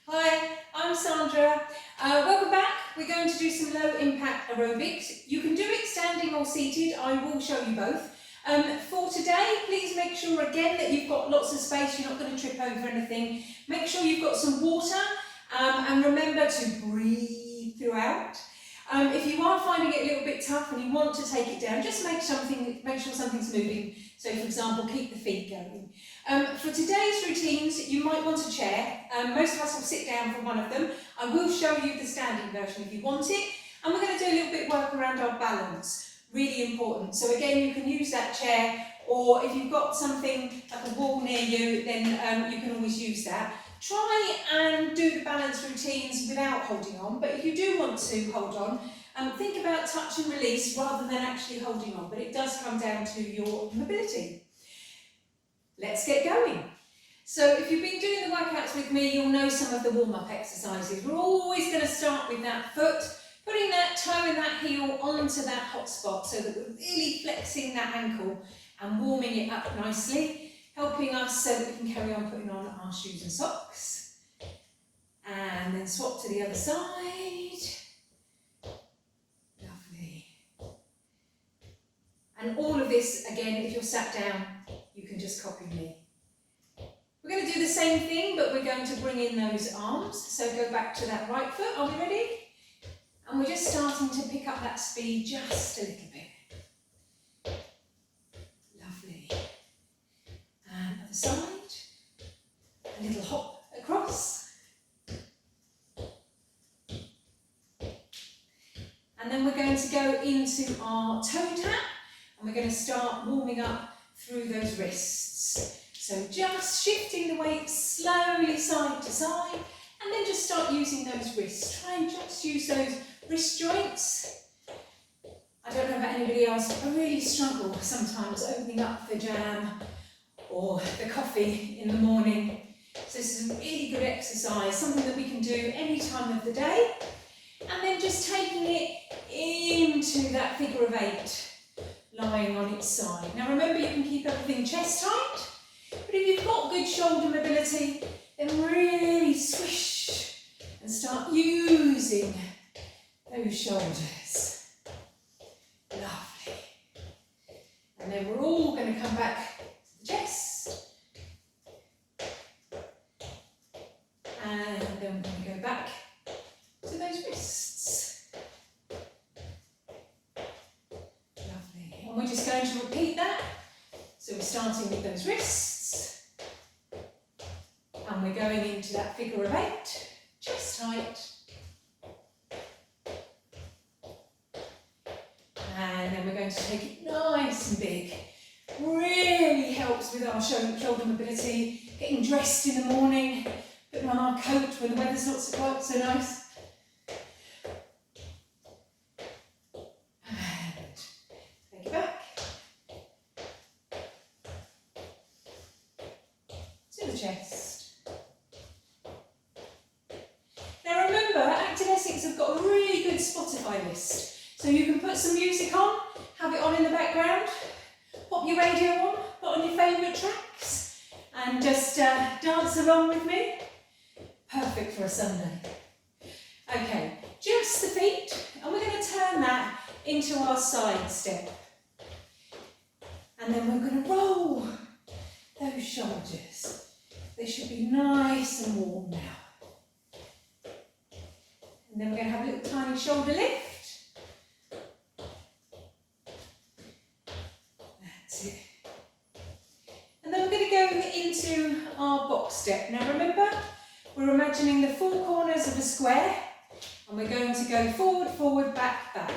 Hi, I'm Sandra. Welcome back. We're going to do some low impact aerobics. You can do it standing or seated. I will show you both. For today, please make sure again that you've got lots of space. You're not going to trip over anything. Make sure you've got some water and remember to breathe throughout. If you are finding it a little bit tough and you want to take it down, just make sure something's moving. So, for example, keep the feet going. For today's routines, you might want a chair. Most of us will sit down for one of them. I will show you the standing version if you want it. And we're going to do a little bit of work around our balance. Really important. So again, you can use that chair, or if you've got something like a wall near you, then you can always use that. Try and do the balance routines without holding on, but if you do want to hold on, think about touch and release rather than actually holding on, but it does come down to your mobility. Let's get going. So if you've been doing the workouts with me, you'll know some of the warm-up exercises. We're always going to start with that foot, putting that toe and that heel onto that hot spot so that we're really flexing that ankle and warming it up nicely, helping us so that we can carry on putting on our shoes and socks. And then swap to the other side. Lovely. And all of this, again, if you're sat down, you can just copy me. We're going to do the same thing, but we're going to bring in those arms. So go back to that right foot. Are we ready? And we're just starting to pick up that speed just a little bit. Lovely. And other side. A little hop across. And then we're going to go into our toe tap. And we're going to start warming up through those wrists. So just shifting the weight slowly side to side. And then just start using those wrists. Try and just use those wrist joints. I don't know about anybody else, but I really struggle sometimes opening up the jam or the coffee in the morning. So this is a really good exercise, something that we can do any time of the day. And then just taking it into that figure of 8, lying on its side. Now remember, you can keep everything chest tight, but if you've got good shoulder mobility, then really swish and start using those shoulders. Lovely. And then we're all going to come back to the chest. And then we're going to go back to those wrists. Lovely. And we're just going to repeat that. So we're starting with those wrists. And we're going into that figure of 8. Chest tight. And then we're going to take it nice and big. Really helps with our shoulder mobility, getting dressed in the morning, putting on our coat when the weather's not quite so nice. And take it back. To the chest. Now remember, Active Essex have got a really good Spotify list. So you can put some music on, have it on in the background, pop your radio on, put on your favourite tracks, and just dance along with me. Perfect for a Sunday. Okay, just the feet, and we're going to turn that into our side step. And then we're going to roll those shoulders. They should be nice and warm now. And then we're going to have a little tiny shoulder lift. And then we're going to go into our box step. Now remember, we're imagining the 4 corners of a square, and we're going to go forward, forward, back, back.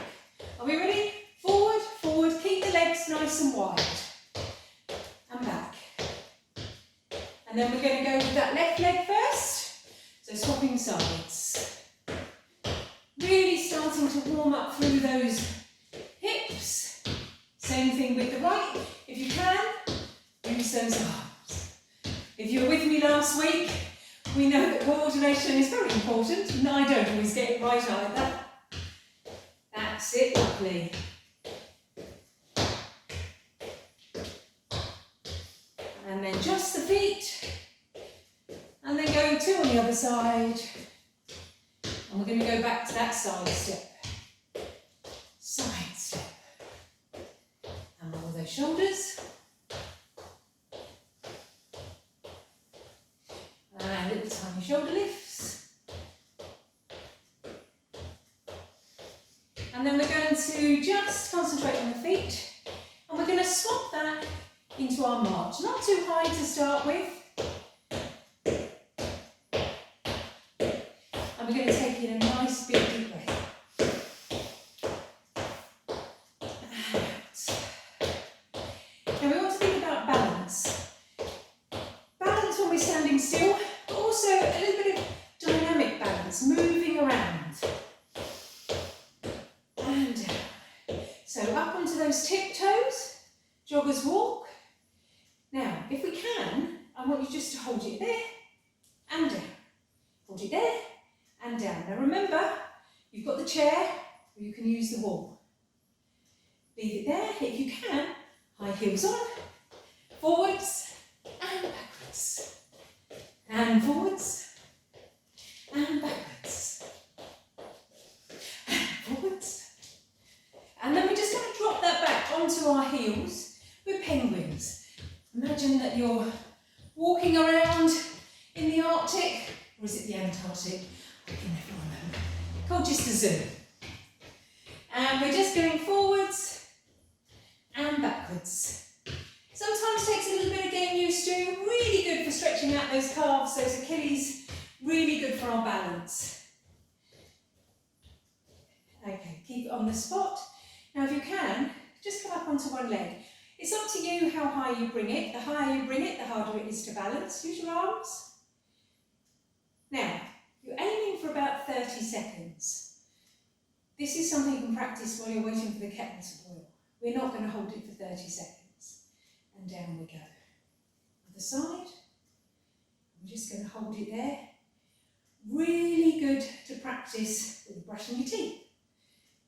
Are we ready? Forward, forward, keep the legs nice and wide. And back. And then we're going to go with that left leg first. So swapping sides. Really starting to warm up through those hips. Same thing with the right. If you can, use those arms. If you were with me last week, we know that coordination is very important, and I don't always get it right either. That's it, lovely. And then just the feet, and then going 2 on the other side. And we're going to go back to that side step. Side step. And roll those shoulders. And little tiny shoulder lifts. And then we're going to just concentrate on the feet. And we're going to swap that into our march. Not too high to start with. And we're going to take in a nice big deep breath. Now we want to think about balance. Balance when we're standing still, but also a little bit of dynamic balance, moving around. And down. So up onto those tiptoes, joggers walk. Now, if we can, I want you just to hold it there and down. Hold it there and down. Now remember, you've got the chair, or you can use the wall. Leave it there. If you can, high heels on, forwards and backwards. And forwards and backwards. And forwards. And then we're just going to drop that back onto our heels with penguins. Imagine that you're walking around in the Arctic, or is it the Antarctic? I can never remember. Called just a zoo. And we're just going forwards and backwards. Sometimes takes a little bit of getting used to. Really good for stretching out those calves, those Achilles. Really good for our balance. Okay, keep it on the spot. Now if you can, just come up onto one leg. It's up to you how high you bring it. The higher you bring it, the harder it is to balance. Use your arms. Now, you're aiming for about 30 seconds. This is something you can practice while you're waiting for the kettle to boil. We're not going to hold it for 30 seconds. And down we go. Other side. We're just going to hold it there. Really good to practice with brushing your teeth.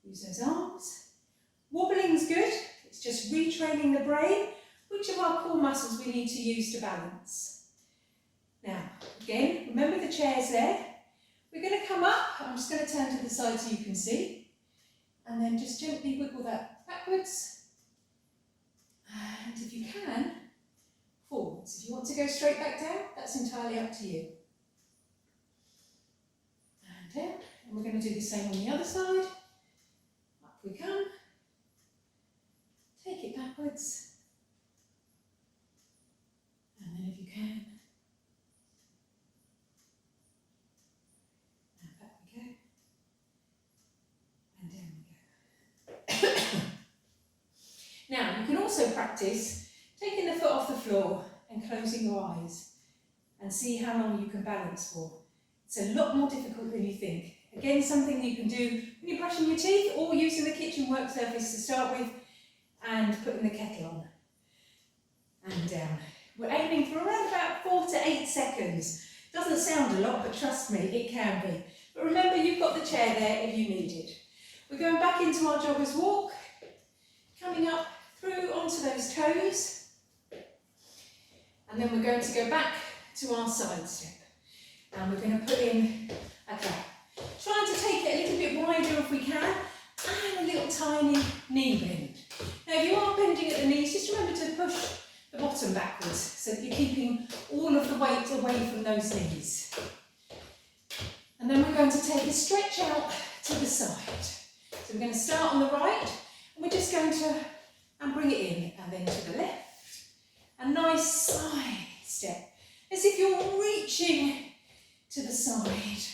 Use those arms. Wobbling's good. It's just retraining the brain. Which of our core muscles we need to use to balance? Now, again, remember the chairs there. We're going to come up. I'm just going to turn to the side so you can see. And then just gently wiggle that backwards. And if you can, forwards. If you want to go straight back down, that's entirely up to you. And down. And we're going to do the same on the other side. Up we come. Take it backwards. And then if you can, and back we go. And down we go. Now, you can also practice taking the foot off the floor and closing your eyes and see how long you can balance for. It's a lot more difficult than you think. Again, something you can do when you're brushing your teeth or using the kitchen work surface to start with and putting the kettle on. And down. We're aiming for around about 4 to 8 seconds. Doesn't sound a lot, but trust me, it can be. But remember, you've got the chair there if you need it. We're going back into our joggers walk, coming up through onto those toes. And then we're going to go back to our side step. And we're going to put in a clap. Trying to take it a little bit wider if we can, and a little tiny knee bend. Now if you are bending at the knees, just remember to push the bottom backwards so that you're keeping all of the weight away from those knees. And then we're going to take a stretch out to the side. So we're going to start on the right, and we're just going to bring it in, and then to the left. A nice side step, as if you're reaching to the side.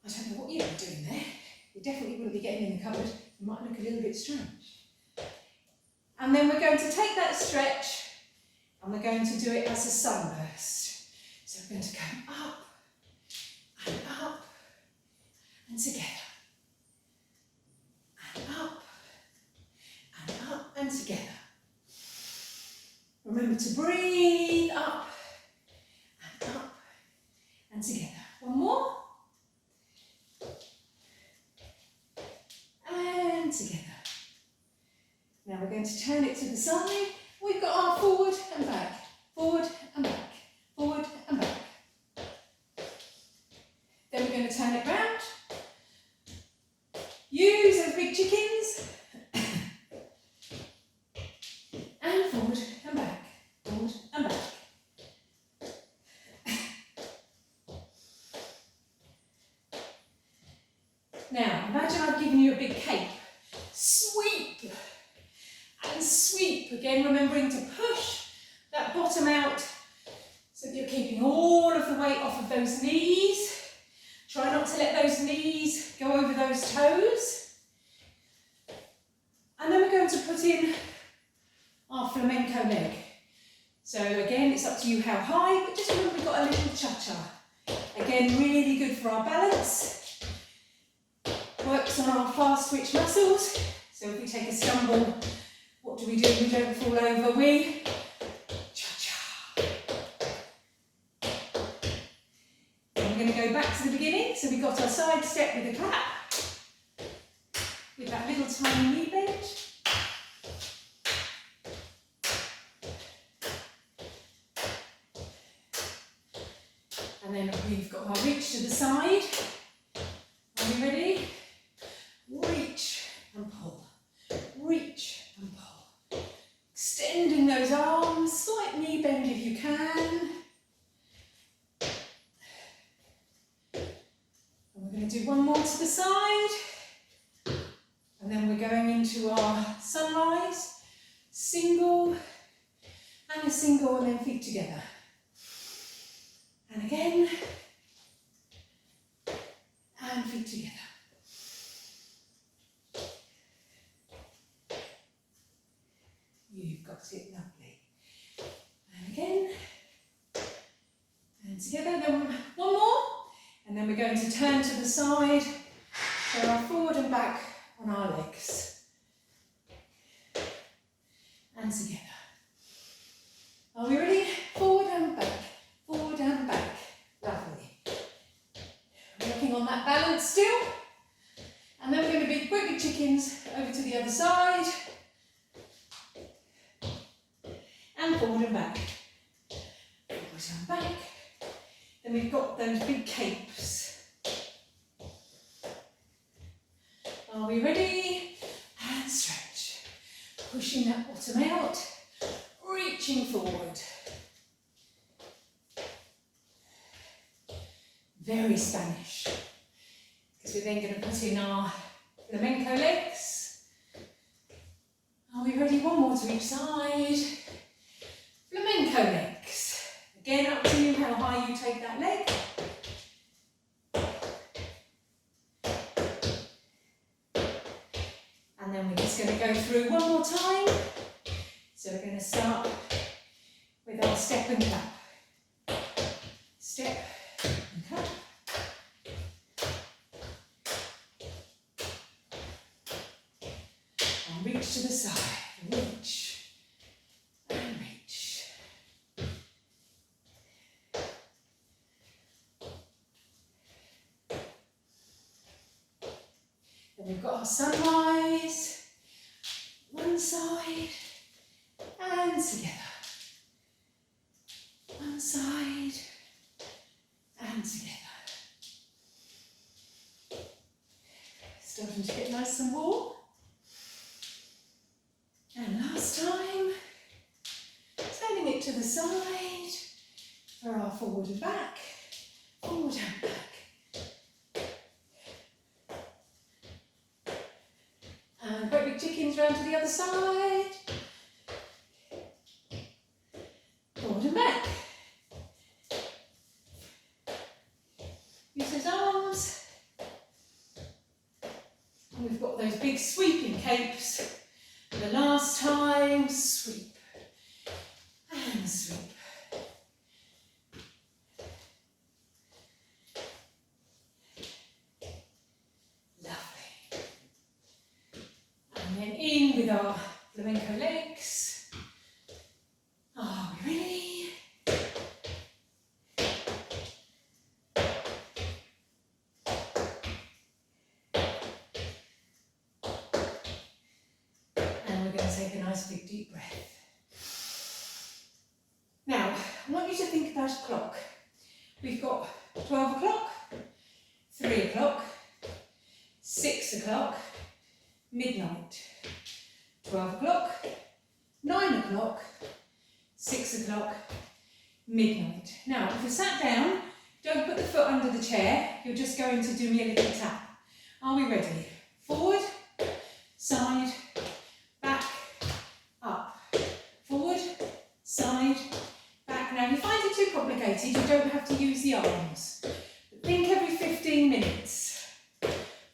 I don't know what you'd be doing there. You definitely wouldn't be getting in the cupboard. You might look a little bit strange. And then we're going to take that stretch and we're going to do it as a sunburst. So we're going to come up and together. And up and together. Remember to breathe up and together. One more. And together. Now we're going to turn it to the side. We've got our forward and back, forward and back, forward and back. remembering to push that bottom out so that you're keeping all of the weight off of those knees. Try not to let those knees go over those toes. And then we're going to put in our flamenco leg. So again, it's up to you how high, but just remember we've got a little cha-cha. Again, really good for our balance. Works on our fast twitch muscles. So if we take a stumble, what do? We don't fall over, we cha-cha. And we're going to go back to the beginning. So we've got our side step with a clap, with that little tiny knee bend. And then we've got our reach to the side. Are we ready? Reach and pull. Reach and pull. Extending those arms, slight knee bend if you can. And we're going to do one more to the side. And then we're going into our sunrise. Single and a single, and then feet together. And again, and feet together. You've got it, lovely. And again, and together, then one more. And then we're going to turn to the side, so our forward and back on our legs. And together. Are we ready? Forward and back. Forward and back. Lovely. Working on that balance still. And then we're going to be quick chickens over to the other side. And forward and back. Forward and back. Then we've got those big capes. Are we ready? And stretch. Pushing that bottom out. Reaching forward. Very Spanish, because we're then going to put in our flamenco legs. Are we ready? One more to each side. Flamenco legs. Again, up to you how high you take that leg. And then we're just going to go through one more time. So we're going to start with our step and clap. Step. And reach to the side, reach and reach. Then we've got our sunrise, one side and together. One side and together. Starting to get nice and warm. And last time, turning it to the side for our forward and back, forward and back. And great big chickens round to the other side. Forward and back. Use those arms. And we've got those big sweeping capes. And the last time, sweep. And sweep. Lovely. And then in with our flamenco legs. Are we ready? And we're going to take a nice big deep breath. Now, I want you to think about a clock. We've got 12 o'clock, 3 o'clock, 6 o'clock, midnight, 12 o'clock, 9 o'clock, 6 o'clock, midnight. Now, if you're sat down, don't put the foot under the chair. You're just going to do me a little tap. Are we ready? Forward, side, back, up. Forward, side, back. Now if you find it too complicated, you don't have to use the arms. But think every 15 minutes.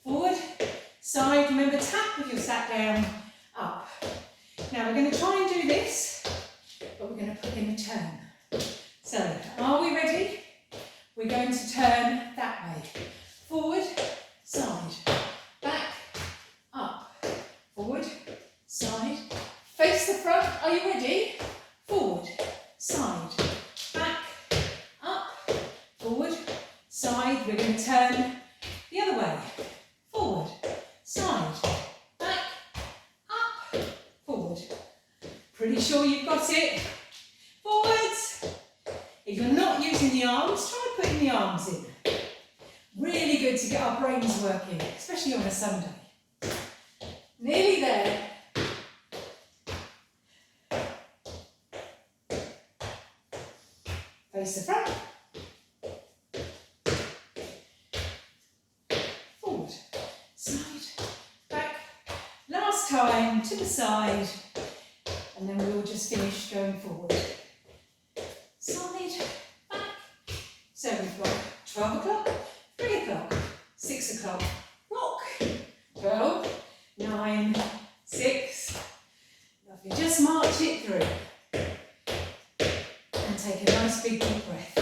Forward, side, remember tap if you're sat down, up. Now we're going to try and do this, but we're going to put in a turn. So, are we ready? We're going to turn that way. Forward, side, back, up. Forward, side, face the front. Are you ready? Forward, side, back, up. Forward, side. We're going to turn the other way. Forward, side, back, up. Forward. Pretty sure you've got it. Forwards. If you're not using the arms, try putting the arms in. Really good to get our brains working, especially on a Sunday. Nearly there. Face the front. Forward, side, back. Last time to the side. And then we'll just finish going forward. Side, back. So we've got 12 o'clock, 3 o'clock, 6 o'clock, rock. 12, 9, 6. Lovely. Just march it through. And take a nice big deep breath.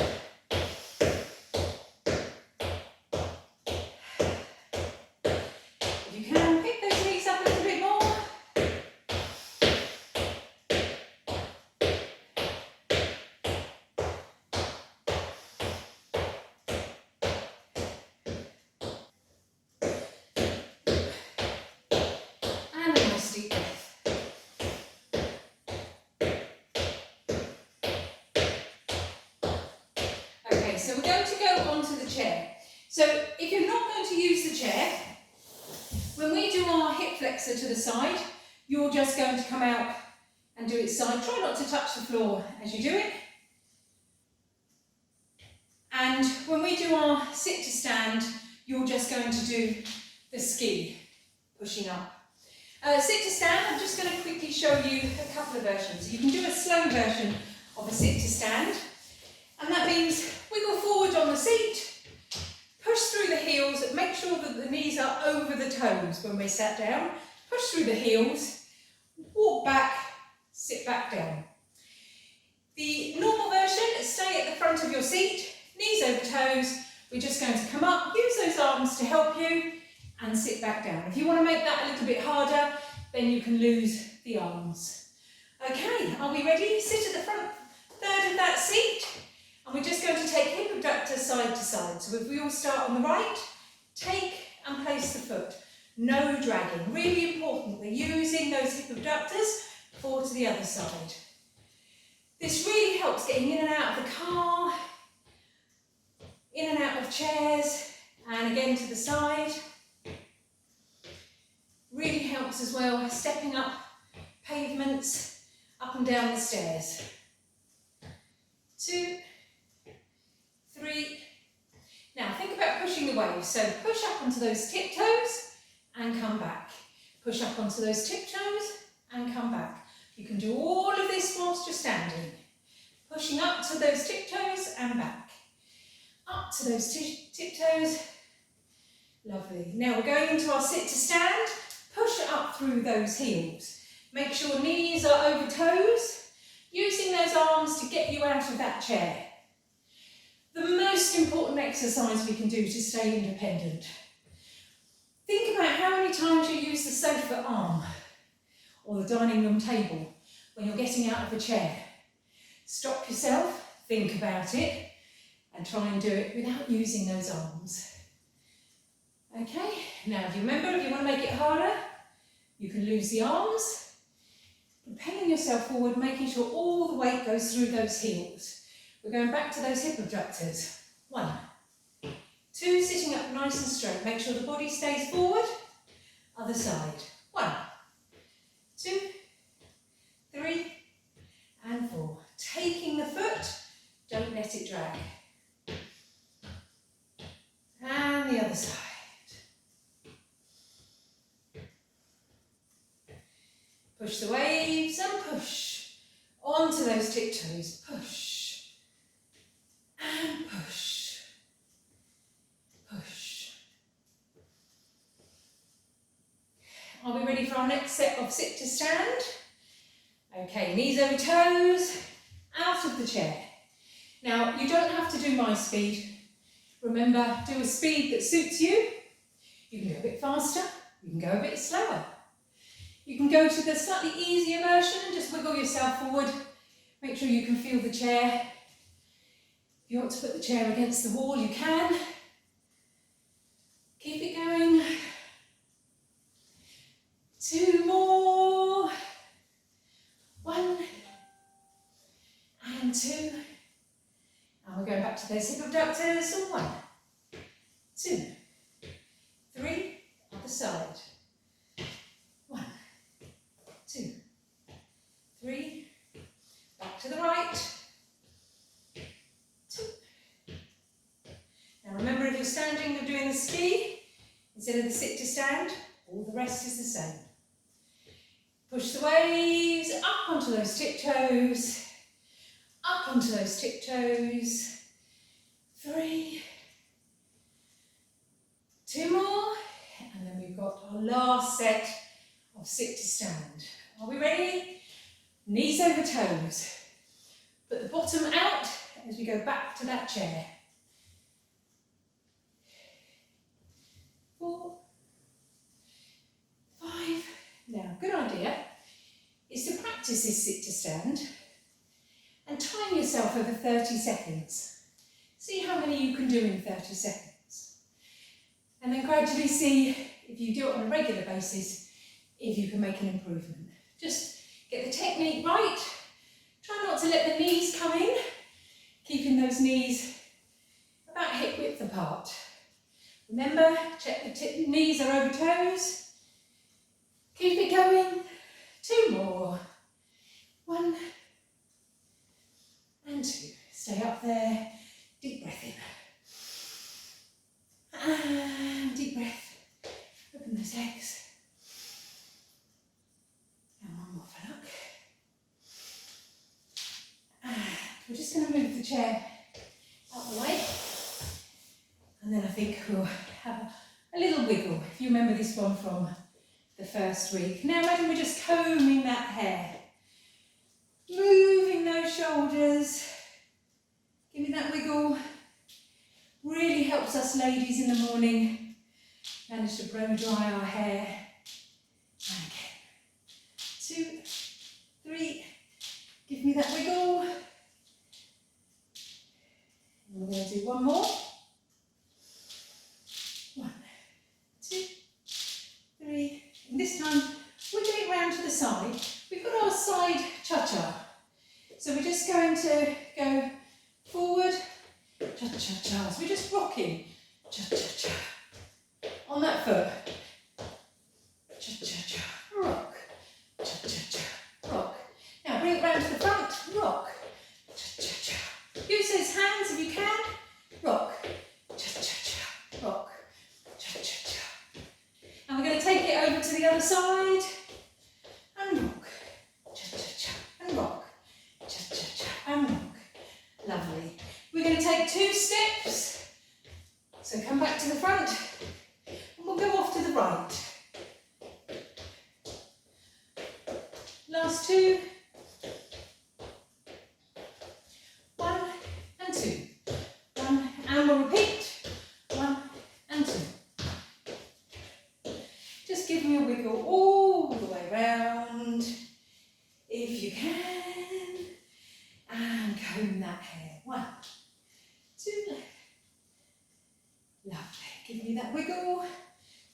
If you can, pick those knees up a little bit more. And a nice deep breath. Okay, so we're going to go onto the chair. So if you're not going to use the chair, when we do our hip flexor to the side, you're just going to come out and do it side. Try not to touch the floor as you do it. And when we do our sit to stand, you're just going to do the ski, pushing up. Sit to stand, I'm just going to quickly show you a couple of versions. You can do a slow version of a sit to stand, and that means wiggle forward on the seat, push through the heels, make sure that the knees are over the toes when we're sat down, push through the heels, walk back, sit back down. The normal version, stay at the front of your seat, knees over toes. We're just going to come up, use those arms to help you, and sit back down. If you want to make that a little bit harder, then you can lose the arms. Okay, are we ready? Sit at the front third of that seat, and we're just going to take hip abductor side to side. So if we all start on the right, take and place the foot. No dragging. Really important, we're using those hip abductors forward to the other side. This really helps getting in and out of the car, in and out of chairs, and again to the side. Really helps as well, stepping up pavements, up and down the stairs. 2, 3. Now think about pushing the waves. So push up onto those tiptoes and come back. Push up onto those tiptoes and come back. You can do all of this whilst you're standing. Pushing up to those tiptoes and back. Up to those tiptoes. Lovely. Now we're going into our sit to stand. Push up through those heels. Make sure knees are over toes. Using those arms to get you out of that chair. The most important exercise we can do to stay independent. Think about how many times you use the sofa arm or the dining room table when you're getting out of a chair. Stop yourself, think about it, and try and do it without using those arms. Okay, now if you remember, if you want to make it harder, you can lose the arms. Propelling yourself forward, making sure all the weight goes through those heels. We're going back to those hip abductors. 1, 2, sitting up nice and straight. Make sure the body stays forward. Other side. 1, 2, 3, and 4. Taking the foot, don't let it drag. And the other side. Push the waves and push onto those tiptoes. Push and push. Push. Are we ready for our next set of sit to stand? Okay, knees over toes, out of the chair. Now, you don't have to do my speed. Remember, do a speed that suits you. You can go a bit faster, you can go a bit slower. You can go to the slightly easier version and just wiggle yourself forward. Make sure you can feel the chair. If you want to put the chair against the wall, you can. Keep it going. 2 more. 1 and 2. And we're going back to those hip abductors. 1, 2, 3. Other side. 1, 2, 3. Back to the right. 2. Now remember, if you're standing, you're doing the ski instead of the sit to stand. All the rest is the same. Push the waves up onto those tiptoes. Up onto those tiptoes. 3. 2 more. And then we've got our last set of sit to stand. Are we ready? Knees over toes. Put the bottom out as we go back to that chair. 4, 5. Now, good idea is to practice this sit to stand and time yourself over 30 seconds. See how many you can do in 30 seconds. And then gradually see, if you do it on a regular basis, if you can make an improvement. Just get the technique right. Try not to let the knees come in, keeping those knees about hip width apart. Remember, check the knees are over toes. Keep it going. 2 more. 1 and 2. Stay up there. Deep breath in. And deep breath. Open those legs. And 1 more for luck. And we're just going to move the chair out of the way. And then I think we'll have a little wiggle. If you remember this one from the first week. Now imagine we're just combing that hair. Moving those shoulders. Give me that wiggle. Really helps us ladies in the morning manage to blow dry our hair. And again. 2, 3. Give me that wiggle. And we're going to do 1 more. 1, 2, 3. And this time, wiggling round to the side. We've got our side cha-cha. So we're just going to go forward, cha-cha-cha. So we're just rocking, cha-cha-cha. On that foot, cha-cha-cha, rock, cha-cha-cha, rock. Now bring it round to the front, rock, cha-cha-cha. Use those hands if you can, rock, cha-cha-cha, rock, cha-cha-cha. And we're going to take it over to the other side and rock, cha-cha-cha, and rock, cha-cha-cha, and rock. Lovely. We're going to take 2 steps. So come back to the front and we'll go off to the right. Last 2. 1 and 2. 1 and we'll repeat. 1 and 2. Just give me a wiggle all the way round, if you can, and comb that hair. 1, 2. Lovely. Give me that wiggle.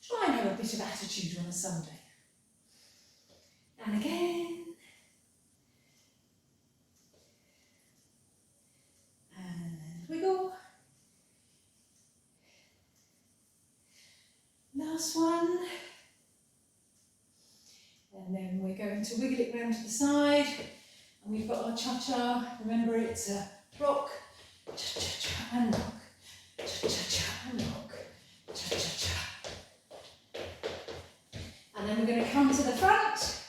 Try and have a bit of attitude on a Sunday. And again. And wiggle. Last one. And then we're going to wiggle it round to the side. And we've got our cha-cha. Remember, it's a rock, cha-cha-cha, and rock, cha-cha-cha, and rock, cha-cha-cha. And then we're going to come to the front,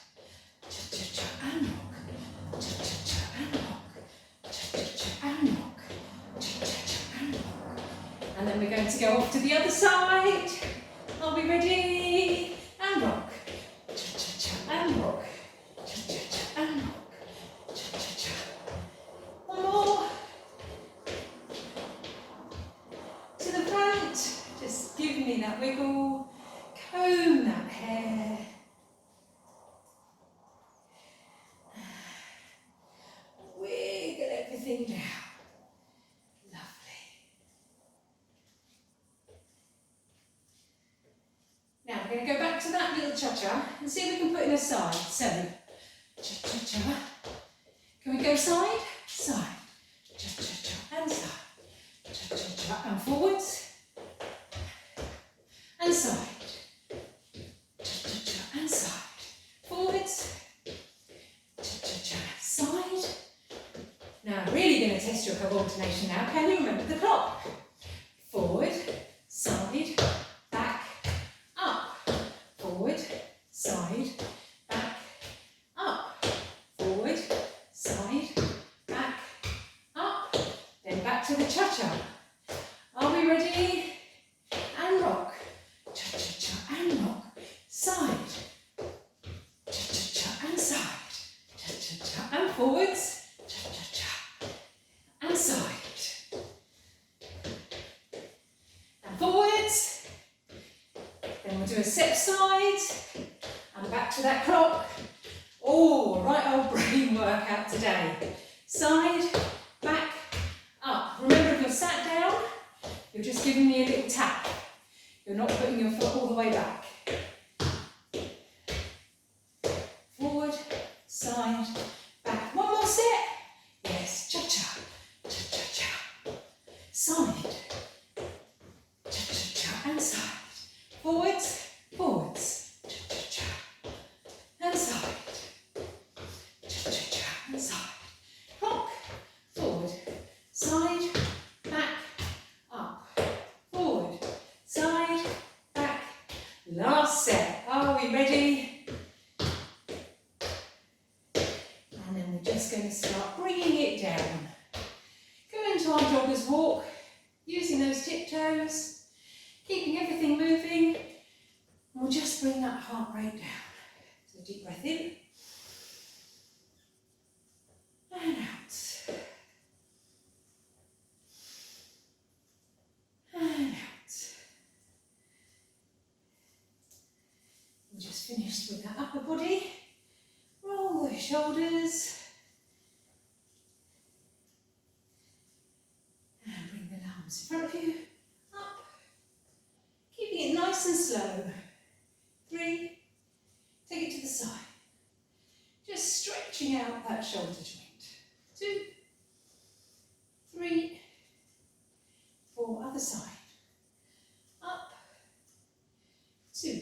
cha-cha-cha, and rock, cha-cha-cha, and rock, then we're going to go off to the other side. Are we ready? And rock. Cha-cha-cha. And rock. Cha-cha-cha. And rock. Cha-cha-cha. One more. To the front. Just give me that wiggle. Comb that hair. Wiggle everything down. Now we're going to go back to that little cha-cha and see if we can put in a side. So, cha-cha-cha. Can we go side? Side. Cha-cha-cha and side. Cha-cha-cha and forwards. And side. Cha-cha-cha and side. Forwards. Cha-cha-cha. Side. Now really going to test your coordination now. Can you remember the clock? Forward, side, back, up. Forward, side, back, up. Forward, side, back, up. Then back to the cha-cha. Are we ready? And rock. Cha-cha-cha and rock. Side. Cha-cha-cha and side. Cha-cha-cha and forwards. Cha-cha-cha and side. And forwards. Then we'll do a step side. And back to that clock. Oh, right old brain workout today. Side, back, up. Remember, if you're sat down, you're just giving me a little tap. You're not putting your foot all the way back. Forward, side, back. One more step. Yes, cha-cha, cha-cha-cha. Side, cha-cha-cha and side. Forwards, forwards, cha-cha-cha and side. Cha-cha-cha and side. Rock, forward, side, back, up. Forward, side, back. Last set. Are we ready? And then we're just going to start bringing it down. Go into our joggers walk, using those tiptoes, keeping everything moving. And we'll just bring that heart rate down. So deep breath in. And out. And out. We just finished with that upper body. Roll the shoulders. And bring the arms in front of you. Up. Keeping it nice and slow. 3. Take it to the side. Just stretching out that shoulder joint. 2. 3. 4. Other side. Up. 2.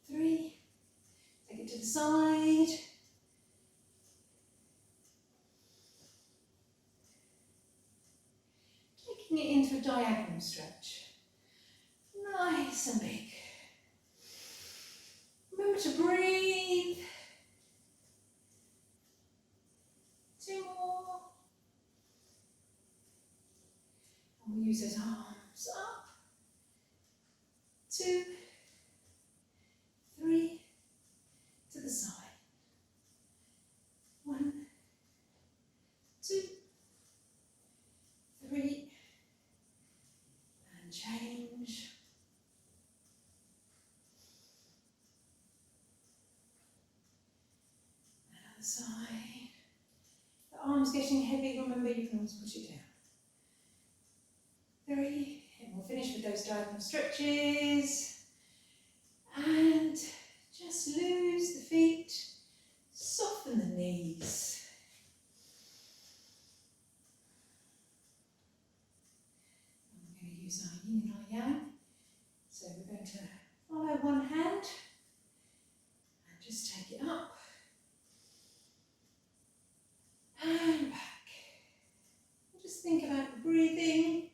3. Take it to the side. Taking it into a diagonal stretch. Nice and big. Remember to breathe. 2 more. And we'll use those arms up. 2. 3. To the side. 1. 2. 3. And change. Another side. The arms getting heavy, remember you can always push it down. 3. And we'll finish with those diagonal stretches. And just loose the feet, soften the knees. And we're going to use our yin and our yang. So we're going to follow one hand and just take it up and back. And just think about the breathing.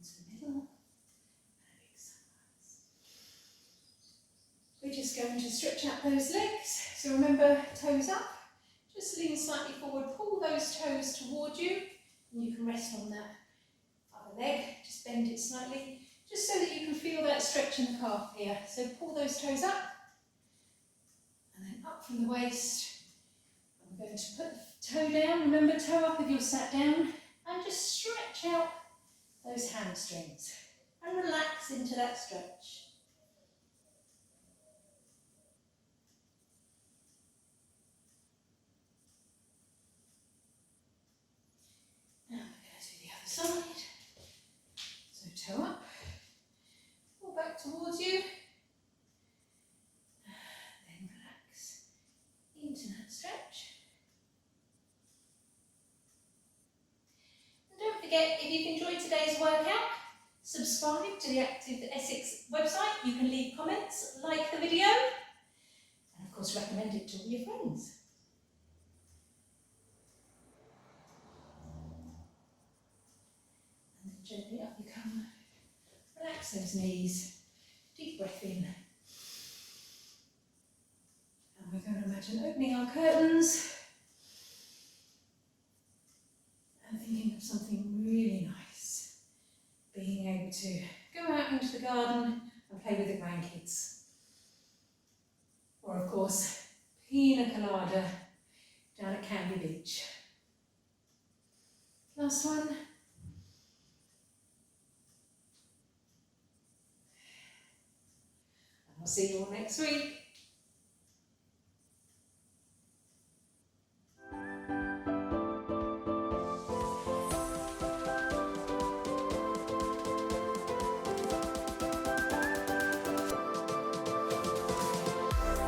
To the middle. just going to stretch out those legs. So remember, toes up, just lean slightly forward, pull those toes toward you, and you can rest on that other leg, just bend it slightly, just so that you can feel that stretch in the calf here. So pull those toes up, and then up from the waist. I'm going to put the toe down, remember toe up if you're sat down, and just stretch out those hamstrings, and relax into that stretch. Now we're going to do the other side. So toe up, pull back towards you, then relax into that stretch. And don't forget, if you've enjoyed today's workout, subscribe to the Active Essex website. You can leave comments, like the video, and of course recommend it to all your friends. And then gently up you come. Relax those knees. Deep breath in. And we're going to imagine opening our curtains and thinking of something really nice. Being able to go out into the garden and play with the grandkids. Or of course, pina colada down at Candy Beach. Last one. And I'll see you all next week.